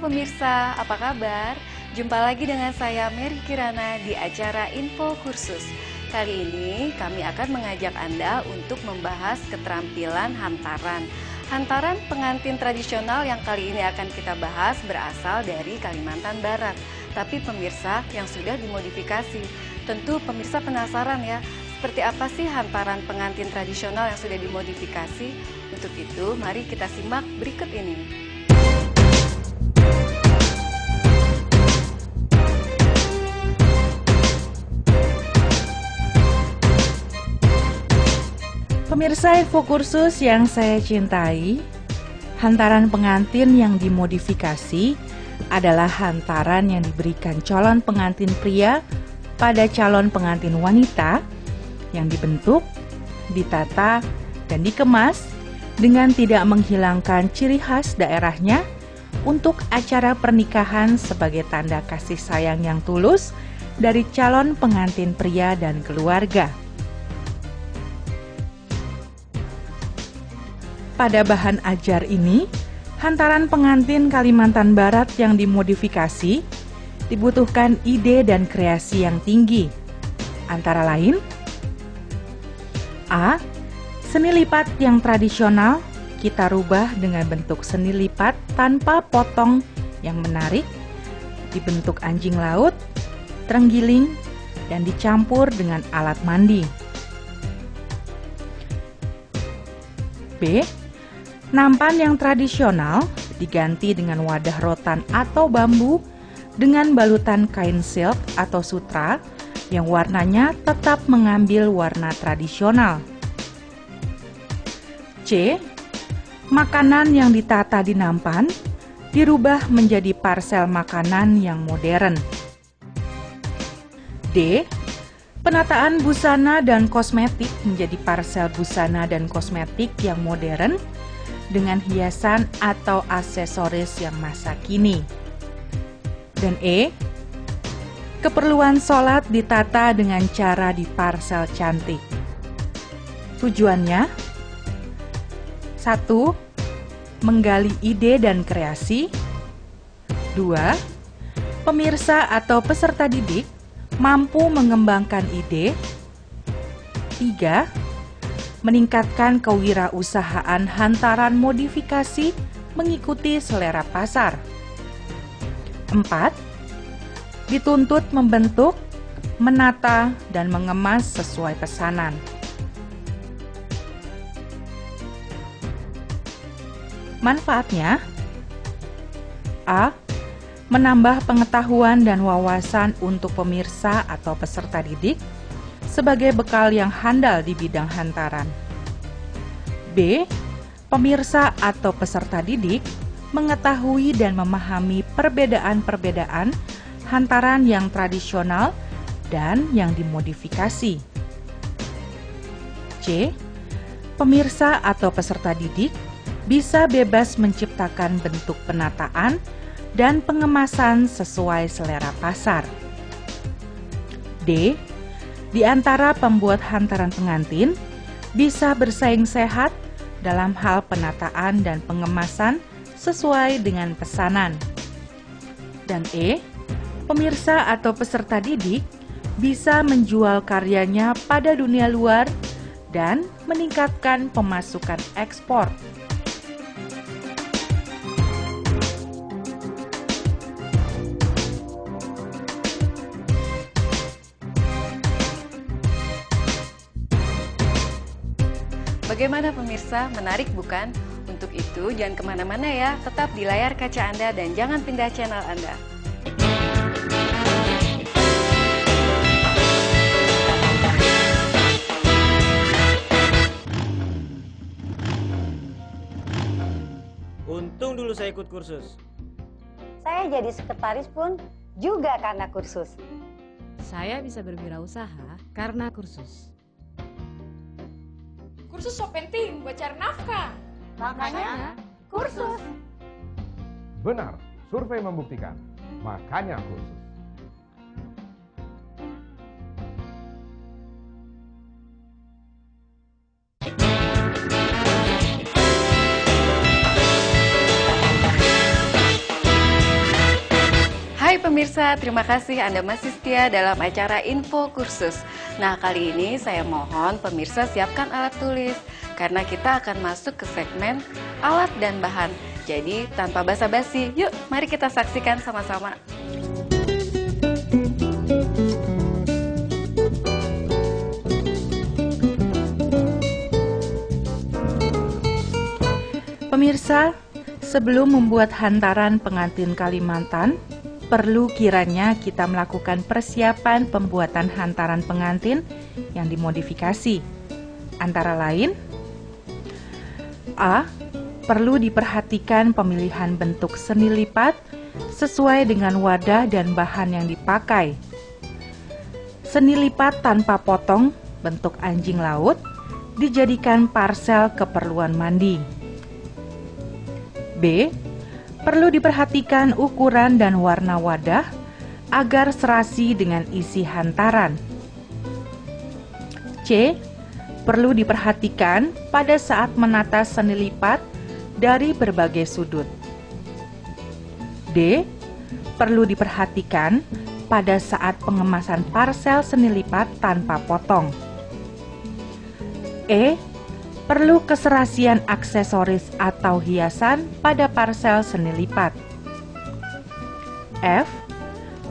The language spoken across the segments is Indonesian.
pemirsa, apa kabar? Jumpa lagi dengan saya Mary Kirana di acara Info Kursus. Kali ini kami akan mengajak Anda untuk membahas keterampilan hantaran. Hantaran pengantin tradisional yang kali ini akan kita bahas berasal dari Kalimantan Barat. Tapi pemirsa yang sudah dimodifikasi. Tentu pemirsa penasaran ya, seperti apa sih hantaran pengantin tradisional yang sudah dimodifikasi? Untuk itu, mari kita simak berikut ini. Pemirsa Info Kursus yang saya cintai, hantaran pengantin yang dimodifikasi adalah hantaran yang diberikan calon pengantin pria pada calon pengantin wanita yang dibentuk, ditata, dan dikemas dengan tidak menghilangkan ciri khas daerahnya untuk acara pernikahan sebagai tanda kasih sayang yang tulus dari calon pengantin pria dan keluarga. Pada bahan ajar ini, hantaran pengantin Kalimantan Barat yang dimodifikasi dibutuhkan ide dan kreasi yang tinggi. Antara lain, A. Seni lipat yang tradisional kita rubah dengan bentuk seni lipat tanpa potong yang menarik, dibentuk anjing laut, terenggiling, dan dicampur dengan alat mandi. B. Nampan yang tradisional diganti dengan wadah rotan atau bambu dengan balutan kain silk atau sutra yang warnanya tetap mengambil warna tradisional. C. Makanan yang ditata di nampan dirubah menjadi parsel makanan yang modern. D. Penataan busana dan kosmetik menjadi parsel busana dan kosmetik yang modern dengan hiasan atau aksesoris yang masa kini. Dan E. Keperluan sholat ditata dengan cara diparsel cantik. Tujuannya 1. Menggali ide dan kreasi. 2. Pemirsa atau peserta didik mampu mengembangkan ide. 3. Meningkatkan kewirausahaan hantaran modifikasi mengikuti selera pasar. 4. Dituntut membentuk, menata, dan mengemas sesuai pesanan. Manfaatnya: A. Menambah pengetahuan dan wawasan untuk pemirsa atau peserta didik sebagai bekal yang handal di bidang hantaran. B. Pemirsa atau peserta didik mengetahui dan memahami perbedaan-perbedaan hantaran yang tradisional dan yang dimodifikasi. C. Pemirsa atau peserta didik bisa bebas menciptakan bentuk penataan dan pengemasan sesuai selera pasar. D. Di antara pembuat hantaran pengantin bisa bersaing sehat dalam hal penataan dan pengemasan sesuai dengan pesanan. Dan E. Pemirsa atau peserta didik bisa menjual karyanya pada dunia luar dan meningkatkan pemasukan ekspor. Bagaimana pemirsa? Menarik bukan? Untuk itu jangan kemana-mana ya, tetap di layar kaca Anda dan jangan pindah channel Anda. Untung dulu saya ikut kursus. Saya jadi sekretaris pun juga karena kursus. Saya bisa berwirausaha karena kursus. Kursus so penting buat cari nafkah. Makanya kursus. Benar, survei membuktikan. Makanya kursus. pemirsa, terima kasih Anda masih setia dalam acara Info Kursus. Nah, kali ini saya mohon pemirsa siapkan alat tulis, karena kita akan masuk ke segmen alat dan bahan. Jadi, tanpa basa-basi, yuk mari kita saksikan sama-sama. Pemirsa, sebelum membuat hantaran pengantin Kalimantan, perlu kiranya kita melakukan persiapan pembuatan hantaran pengantin yang dimodifikasi. Antara lain, A. Perlu diperhatikan pemilihan bentuk seni lipat sesuai dengan wadah dan bahan yang dipakai. Seni lipat tanpa potong bentuk anjing laut dijadikan parsel keperluan mandi. B. Perlu diperhatikan ukuran dan warna wadah agar serasi dengan isi hantaran. C. Perlu diperhatikan pada saat menata seni lipat dari berbagai sudut. D. Perlu diperhatikan pada saat pengemasan parsel seni lipat tanpa potong. E. Perlu keserasian aksesoris atau hiasan pada parsel seni lipat. F.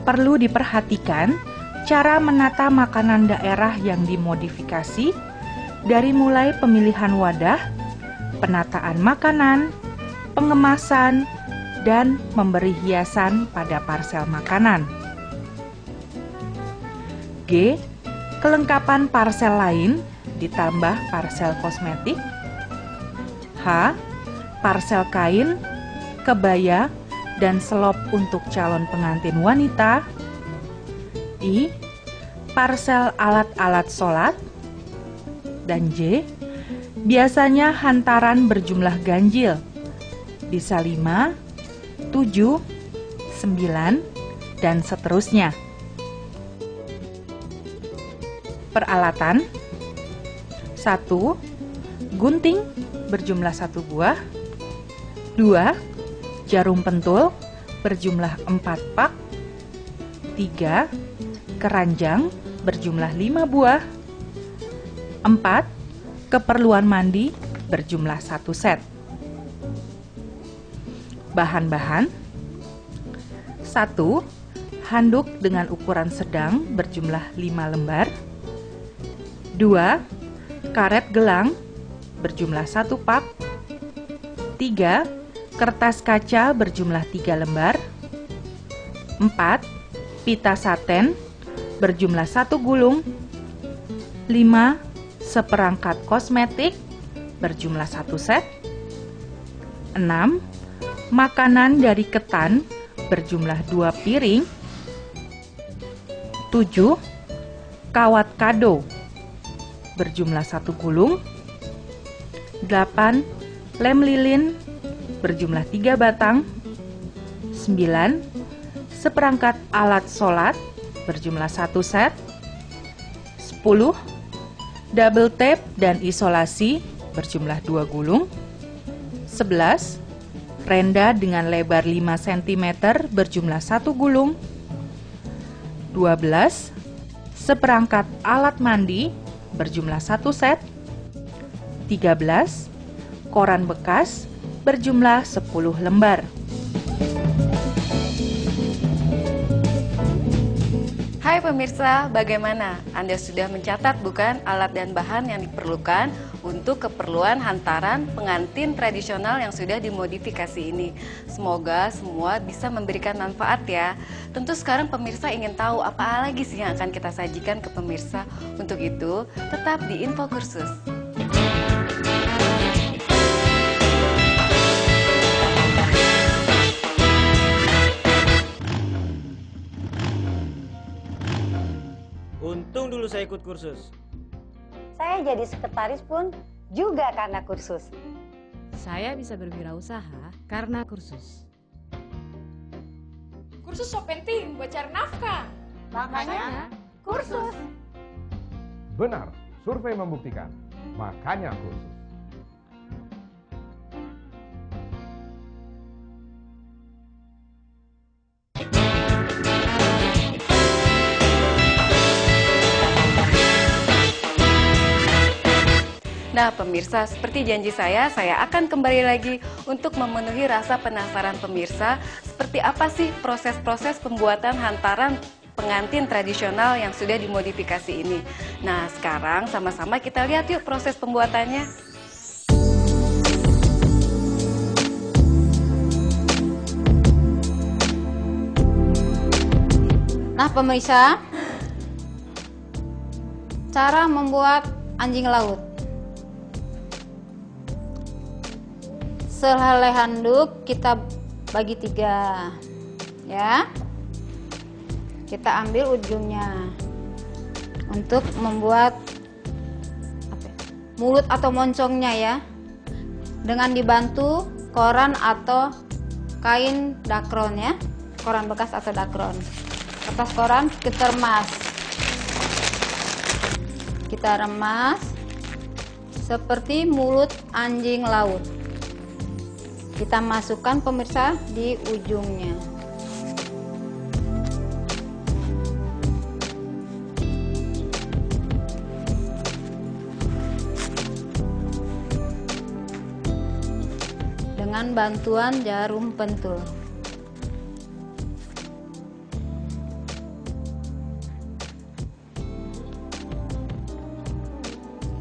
Perlu diperhatikan cara menata makanan daerah yang dimodifikasi dari mulai pemilihan wadah, penataan makanan, pengemasan, dan memberi hiasan pada parsel makanan. G. Kelengkapan parsel lain ditambah parsel kosmetik. H. Parsel kain, kebaya, dan selop untuk calon pengantin wanita. I. Parsel alat-alat sholat. Dan J. Biasanya hantaran berjumlah ganjil, bisa 5, 7, 9, dan seterusnya. Peralatan: 1. Gunting berjumlah 1 buah. 2. Jarum pentul berjumlah 4 pak. 3. Keranjang berjumlah 5 buah. 4. Keperluan mandi berjumlah 1 set. Bahan-bahan: 1. Handuk dengan ukuran sedang berjumlah 5 lembar. 2. Karet gelang berjumlah 1 pak. 3. Kertas kaca berjumlah 3 lembar. 4. Pita saten berjumlah 1 gulung. 5. Seperangkat kosmetik berjumlah 1 set. 6. Makanan dari ketan berjumlah 2 piring. 7. Kawat kado berjumlah 1 gulung. 8. Lem lilin berjumlah 3 batang. 9. Seperangkat alat sholat berjumlah 1 set. 10. Double tape dan isolasi berjumlah 2 gulung. 11. Renda dengan lebar 5 cm berjumlah 1 gulung. 12. Seperangkat alat mandi berjumlah 1 set. 13. Koran bekas berjumlah 10 lembar. Hai pemirsa, bagaimana? Anda sudah mencatat bukan alat dan bahan yang diperlukan untuk keperluan hantaran pengantin tradisional yang sudah dimodifikasi ini? Semoga semua bisa memberikan manfaat ya. Tentu sekarang pemirsa ingin tahu apa lagi sih yang akan kita sajikan ke pemirsa. Untuk itu, tetap di Info Kursus. Untung dulu saya ikut kursus. Saya jadi sekretaris pun juga karena kursus. Saya bisa berwirausaha karena kursus. Kursus so penting buat cari nafkah. Makanya kursus. Benar, survei membuktikan. Makanya kursus. Nah pemirsa, seperti janji saya akan kembali lagi untuk memenuhi rasa penasaran pemirsa, seperti apa sih proses-proses pembuatan hantaran pengantin tradisional yang sudah dimodifikasi ini. Nah sekarang sama-sama kita lihat yuk proses pembuatannya. Nah pemirsa, cara membuat anjing laut. Sehelai handuk kita bagi 3 ya. Kita ambil ujungnya untuk membuat mulut atau moncongnya ya, dengan dibantu koran atau kain dakron ya, koran bekas atau dakron. Kertas koran kita remas seperti mulut anjing laut. Kita masukkan pemirsa di ujungnya. Dengan bantuan jarum pentul.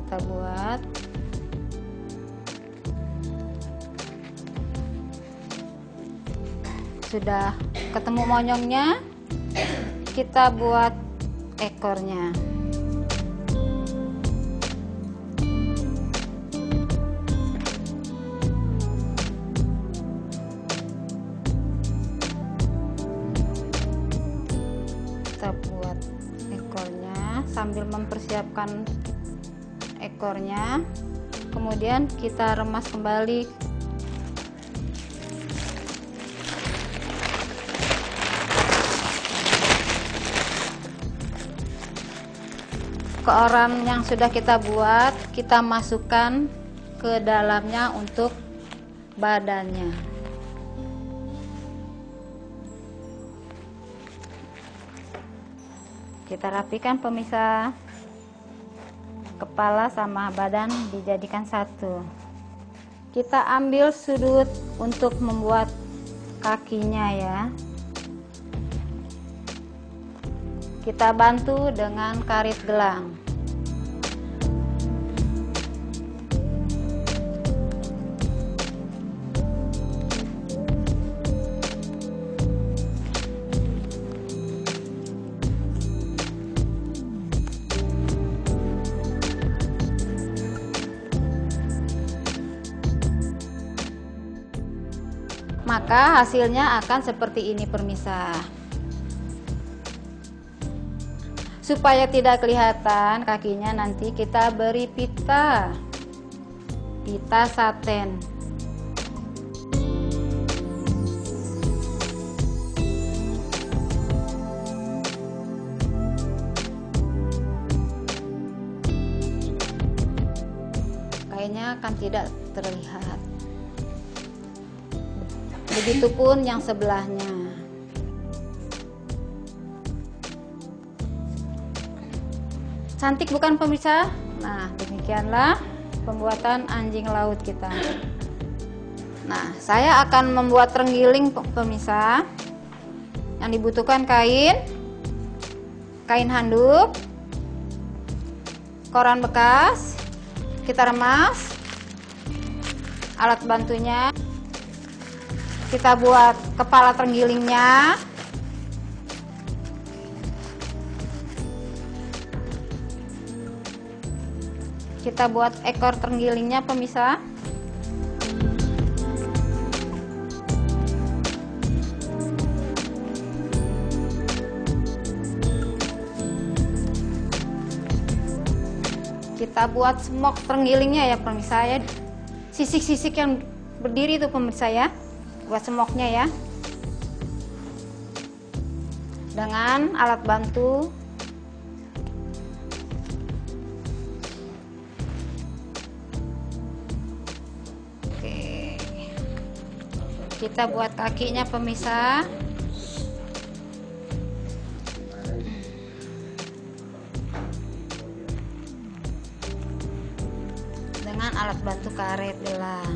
Kita buat sudah ketemu monyongnya, kita buat ekornya. Kita buat ekornya sambil mempersiapkan ekornya, kemudian kita remas kembali. Koran yang sudah kita buat, kita masukkan ke dalamnya untuk badannya. Kita rapikan pemirsa, kepala sama badan dijadikan satu. Kita ambil sudut untuk membuat kakinya ya. Kita bantu dengan karet gelang. Maka hasilnya akan seperti ini pemirsa. Supaya tidak kelihatan kakinya, nanti kita beri pita saten. Kayaknya akan tidak terlihat. Begitupun yang sebelahnya. Cantik bukan pemirsa? Nah, demikianlah pembuatan anjing laut kita. Nah, saya akan membuat terenggiling pemirsa. Yang dibutuhkan kain handuk, koran bekas, kita remas, alat bantunya, kita buat kepala terenggalingnya. Kita buat ekor terenggalingnya pemirsa. Kita buat semok terenggalingnya ya pemirsa ya. Sisik-sisik yang berdiri itu pemirsa ya. Buat semoknya ya. Dengan alat bantu. Kita buat kakinya pemirsa. alat bantu karet gelang.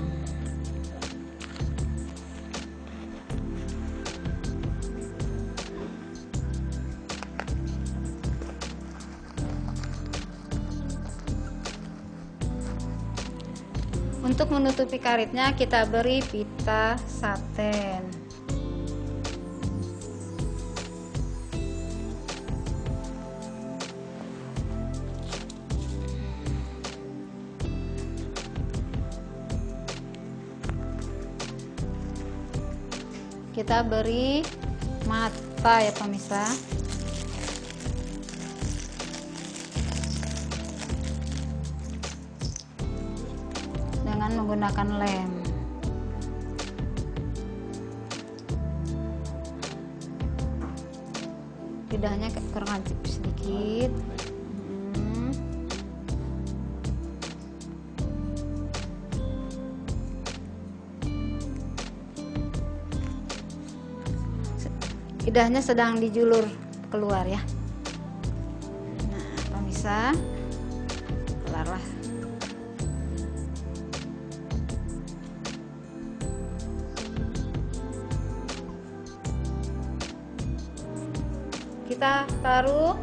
Untuk menutupi karetnya kita beri pita saten. Kita beri mata ya pemirsa. Dengan menggunakan lem. Lidahnya kurang sedikit. Lidahnya sedang dijulur keluar ya. Nah, pemirsa, keluarlah. Kita taruh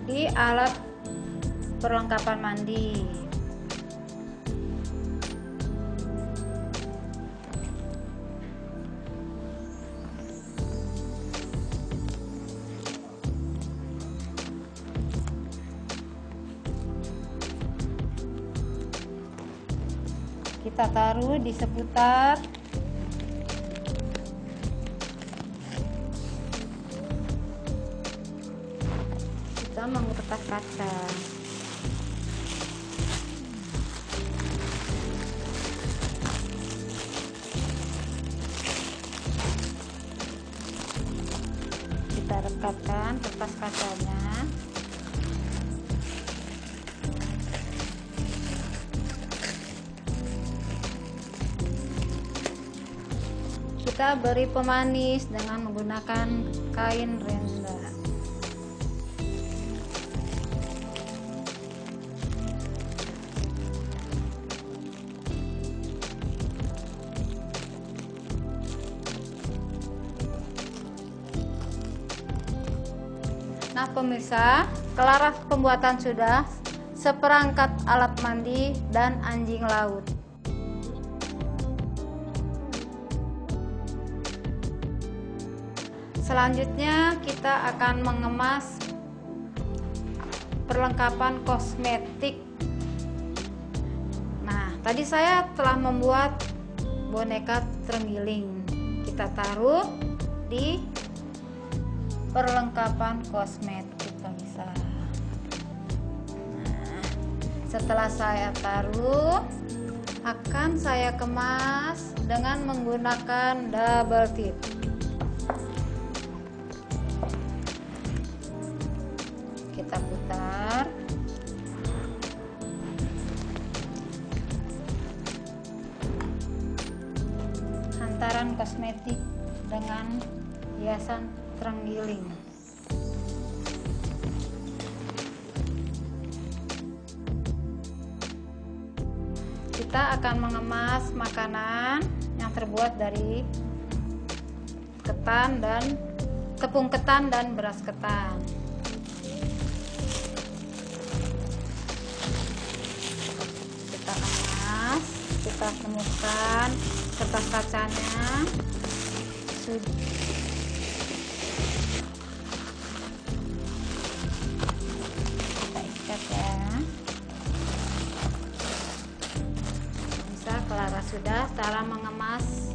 di alat perlengkapan mandi. Kita taruh di seputar kita mengupas kaca. Kita rekatkan kertas kacanya. Kita beri pemanis dengan menggunakan kain renda. Nah pemirsa, kelar pembuatan sudah seperangkat alat mandi dan anjing laut. Selanjutnya kita akan mengemas perlengkapan kosmetik. Nah, tadi saya telah membuat boneka terenggiling. Kita taruh di perlengkapan kosmetik pemirsa. Nah, setelah saya taruh, akan saya kemas dengan menggunakan double tip. Kita putar. Hantaran kosmetik dengan hiasan terenggiling. Kita akan mengemas makanan yang terbuat dari ketan dan tepung ketan dan beras ketan. Kita kemas, kita temukan kertas kacanya. Kita ikat ya. Bisa Clara sudah cara mengemas.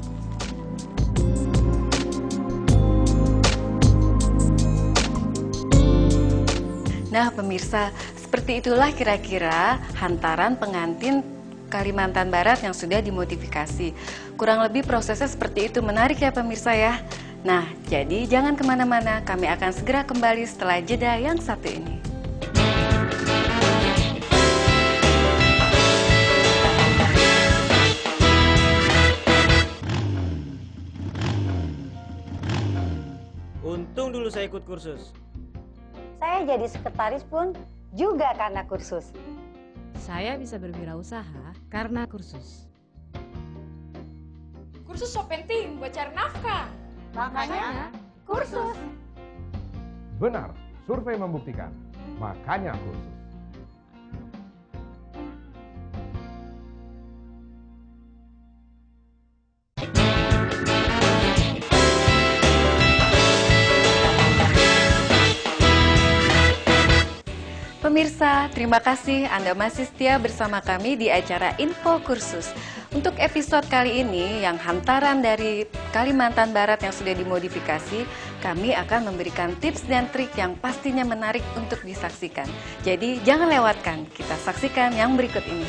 Nah pemirsa, seperti itulah kira-kira hantaran pengantin Kalimantan Barat yang sudah dimodifikasi. Kurang lebih prosesnya seperti itu, menarik ya pemirsa ya. Nah, jadi jangan kemana-mana, kami akan segera kembali setelah jeda yang satu ini. Untung dulu saya ikut kursus. Saya jadi sekretaris pun juga karena kursus. Saya bisa berwirausaha karena kursus. Kursus so penting buat cari nafkah. Makanya kursus. Benar, survei membuktikan. Makanya kursus. Pemirsa, terima kasih Anda masih setia bersama kami di acara Info Kursus. Untuk episode kali ini yang hantaran dari Kalimantan Barat yang sudah dimodifikasi, kami akan memberikan tips dan trik yang pastinya menarik untuk disaksikan. Jadi jangan lewatkan, kita saksikan yang berikut ini.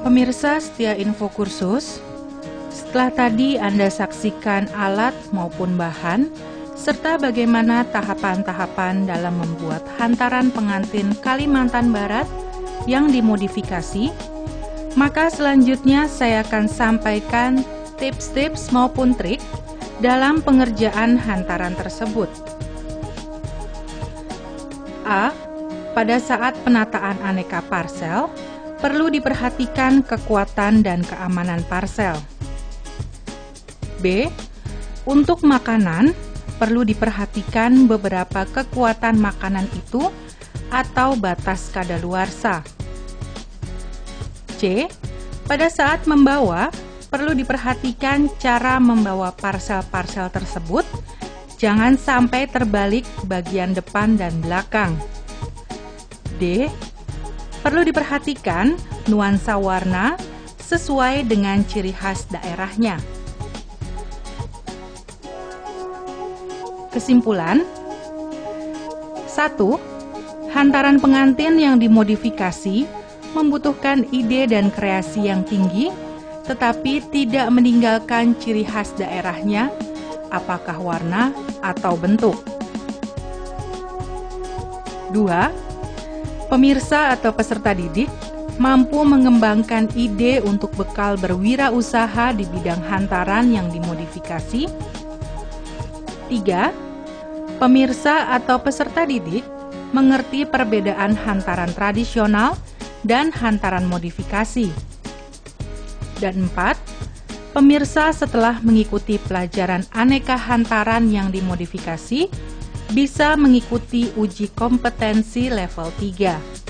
Pemirsa setia Info Kursus, setelah tadi Anda saksikan alat maupun bahan, serta bagaimana tahapan-tahapan dalam membuat hantaran pengantin Kalimantan Barat yang dimodifikasi, maka selanjutnya saya akan sampaikan tips-tips maupun trik dalam pengerjaan hantaran tersebut. A. Pada saat penataan aneka parsel, perlu diperhatikan kekuatan dan keamanan parsel. B. Untuk makanan, perlu diperhatikan beberapa kekuatan makanan itu atau batas kadaluarsa. C. Pada saat membawa, perlu diperhatikan cara membawa parsel-parsel tersebut, jangan sampai terbalik bagian depan dan belakang. D. Perlu diperhatikan nuansa warna sesuai dengan ciri khas daerahnya. Kesimpulan, 1. Hantaran pengantin yang dimodifikasi membutuhkan ide dan kreasi yang tinggi, tetapi tidak meninggalkan ciri khas daerahnya, apakah warna atau bentuk. 2. Pemirsa atau peserta didik mampu mengembangkan ide untuk bekal berwirausaha di bidang hantaran yang dimodifikasi. 3. Pemirsa atau peserta didik mengerti perbedaan hantaran tradisional dan hantaran modifikasi. Dan 4. Pemirsa setelah mengikuti pelajaran aneka hantaran yang dimodifikasi bisa mengikuti uji kompetensi level 3.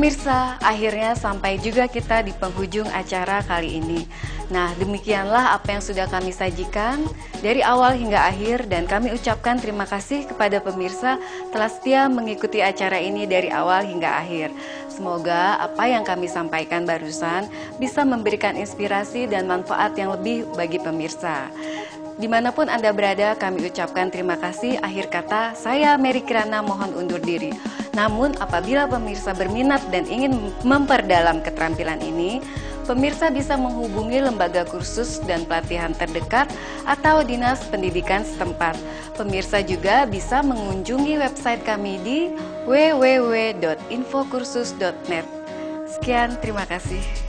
Pemirsa, akhirnya sampai juga kita di penghujung acara kali ini. Nah, demikianlah apa yang sudah kami sajikan dari awal hingga akhir, dan kami ucapkan terima kasih kepada pemirsa telah setia mengikuti acara ini dari awal hingga akhir. Semoga apa yang kami sampaikan barusan bisa memberikan inspirasi dan manfaat yang lebih bagi pemirsa. Dimanapun Anda berada, kami ucapkan terima kasih. Akhir kata, saya Mary Kirana mohon undur diri. Namun, apabila pemirsa berminat dan ingin memperdalam keterampilan ini, pemirsa bisa menghubungi lembaga kursus dan pelatihan terdekat atau dinas pendidikan setempat. Pemirsa juga bisa mengunjungi website kami di www.infokursus.net. Sekian, terima kasih.